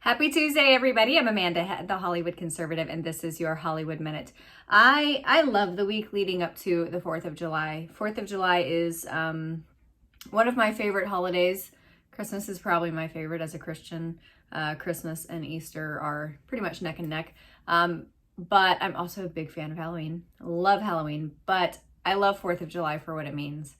Happy Tuesday, everybody. I'm Amanda, the Hollywood Conservative, and this is your Hollywood Minute. I love the week leading up to the 4th of July. 4th of July is one of my favorite holidays. Christmas is probably my favorite as a Christian. Christmas and Easter are pretty much neck and neck. But I'm also a big fan of Halloween. Love Halloween, but I love 4th of July for what it means.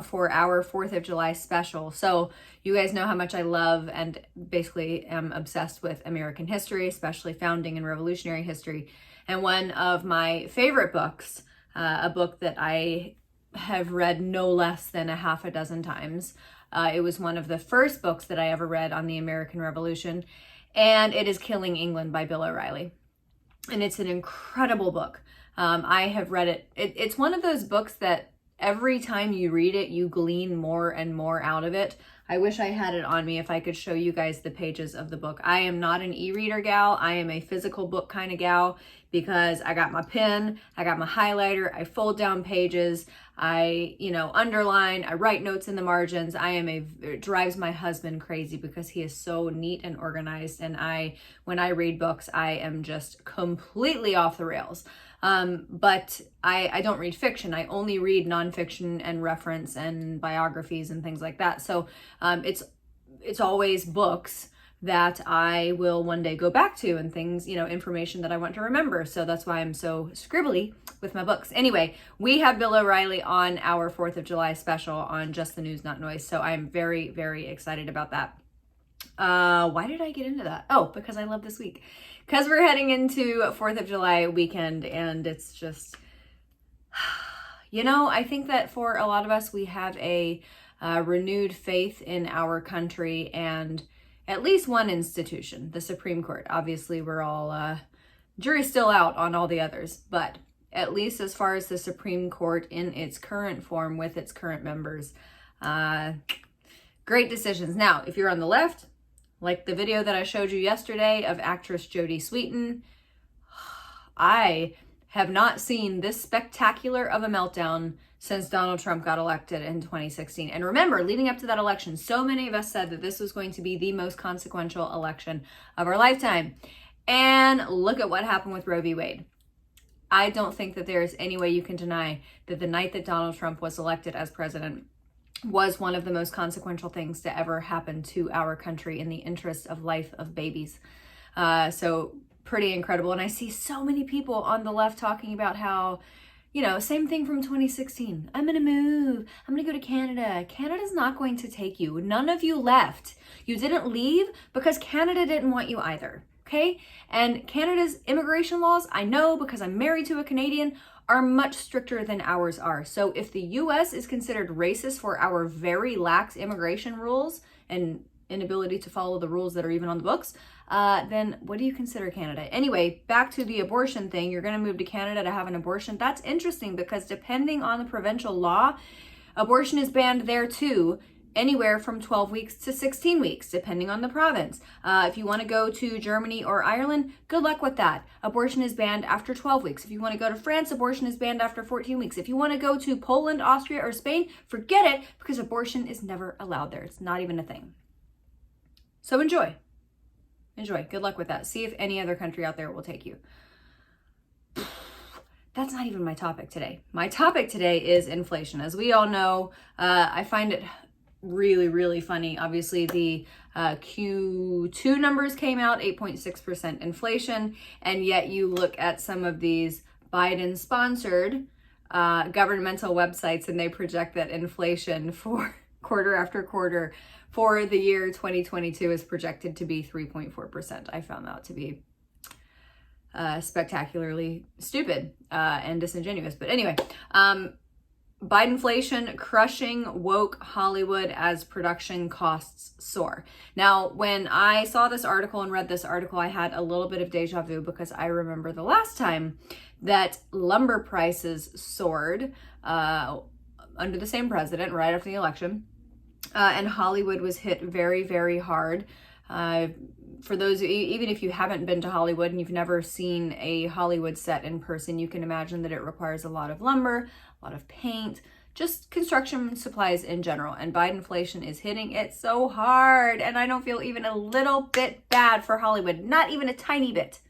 For our 4th of July special. So you guys know how much I love and basically am obsessed with American history, especially founding and revolutionary history. And one of my favorite books, a book that I have read no less than a half a dozen times. It was one of the first books that I ever read on the American Revolution, and it is Killing England by Bill O'Reilly. And it's an incredible book. I have read it. It's one of those books that every time you read it, you glean more and more out of it. I wish I had it on me if I could show you guys the pages of the book. I am not an e-reader gal. I am a physical book kind of gal because I got my pen, I got my highlighter, I fold down pages, I, underline, I write notes in the margins. It drives my husband crazy because he is so neat and organized. And when I read books, I am just completely off the rails. But I don't read fiction. I only read nonfiction and reference and biographies and things like that. So it's always books that I will one day go back to and things, information that I want to remember. So that's why I'm so scribbly with my books. Anyway, we have Bill O'Reilly on our 4th of July special on Just the News, Not Noise. So I'm very, very excited about that. Why did I get into that? Oh, because I love this week. Because we're heading into 4th of July weekend, and it's just, I think that for a lot of us, we have a renewed faith in our country and at least one institution, the Supreme Court. Obviously, we're all, jury's still out on all the others, but at least as far as the Supreme Court in its current form with its current members, great decisions. Now, if you're on the left, like the video that I showed you yesterday of actress Jodie Sweetin, I have not seen this spectacular of a meltdown since Donald Trump got elected in 2016. And remember, leading up to that election, so many of us said that this was going to be the most consequential election of our lifetime. And look at what happened with Roe v. Wade. I don't think that there is any way you can deny that the night that Donald Trump was elected as president was one of the most consequential things to ever happen to our country in the interest of life of babies. So pretty incredible. And I see so many people on the left talking about how, same thing from 2016. I'm going to move. I'm going to go to Canada. Canada's not going to take you. None of you left. You didn't leave because Canada didn't want you either. Okay? And Canada's immigration laws, I know because I'm married to a Canadian, are much stricter than ours are. So if the US is considered racist for our very lax immigration rules and inability to follow the rules that are even on the books, then what do you consider Canada? Anyway, back to the abortion thing. You're going to move to Canada to have an abortion. That's interesting because depending on the provincial law, abortion is banned there too. Anywhere from 12 weeks to 16 weeks, depending on the province. If you want to go to Germany or Ireland, good luck with that. Abortion is banned after 12 weeks. If you want to go to France, abortion is banned after 14 weeks. If you want to go to Poland, Austria, or Spain, forget it because abortion is never allowed there. It's not even a thing. So enjoy. Enjoy. Good luck with that. See if any other country out there will take you. That's not even my topic today. My topic today is inflation. As we all know, I find it really, really funny. Obviously, the Q2 numbers came out, 8.6% inflation, and yet you look at some of these Biden-sponsored governmental websites, and they project that inflation for quarter after quarter for the year 2022 is projected to be 3.4%. I found that to be spectacularly stupid and disingenuous. But anyway, Bidenflation crushing woke Hollywood as production costs soar. Now, when I saw this article and read this article, I had a little bit of deja vu because I remember the last time that lumber prices soared under the same president right after the election, and Hollywood was hit very, very hard. For those, even if you haven't been to Hollywood and you've never seen a Hollywood set in person, you can imagine that it requires a lot of lumber, a lot of paint, just construction supplies in general. And Bidenflation is hitting it so hard. And I don't feel even a little bit bad for Hollywood, not even a tiny bit.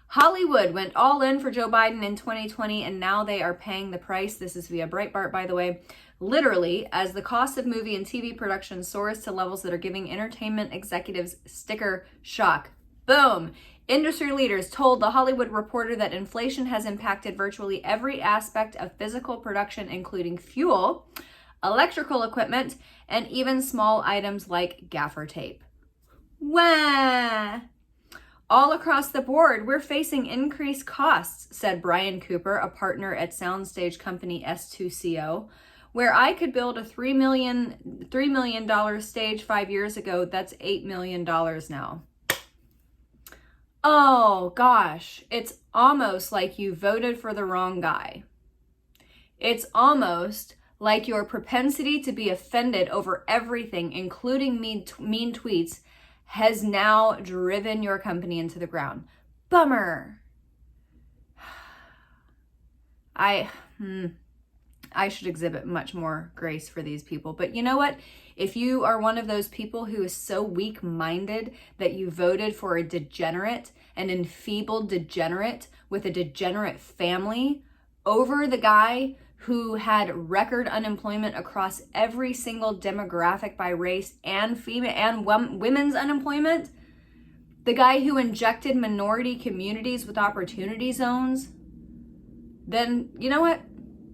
Hollywood went all in for Joe Biden in 2020, and now they are paying the price. This is via Breitbart, by the way. Literally, as the cost of movie and TV production soars to levels that are giving entertainment executives sticker shock. Boom. Industry leaders told The Hollywood Reporter that inflation has impacted virtually every aspect of physical production, including fuel, electrical equipment, and even small items like gaffer tape. Wah! All across the board, we're facing increased costs, said Brian Cooper, a partner at soundstage company S2CO. Where I could build a $3 million stage 5 years ago, that's $8 million now. Oh gosh, it's almost like you voted for the wrong guy. It's almost like your propensity to be offended over everything, including mean tweets, has now driven your company into the ground. Bummer. I should exhibit much more grace for these people. But you know what? If you are one of those people who is so weak-minded that you voted for a degenerate, an enfeebled degenerate with a degenerate family over the guy who had record unemployment across every single demographic by race and female and women's unemployment, the guy who injected minority communities with opportunity zones, then you know what?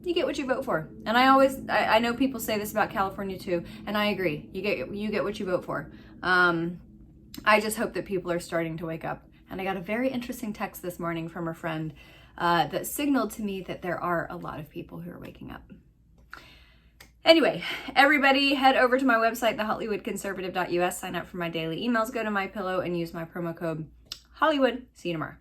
You get what you vote for. And I know people say this about California too, and I agree. You get what you vote for. I just hope that people are starting to wake up. And I got a very interesting text this morning from a friend that signaled to me that there are a lot of people who are waking up. Anyway, everybody head over to my website, thehollywoodconservative.us, sign up for my daily emails, go to MyPillow and use my promo code Hollywood. See you tomorrow.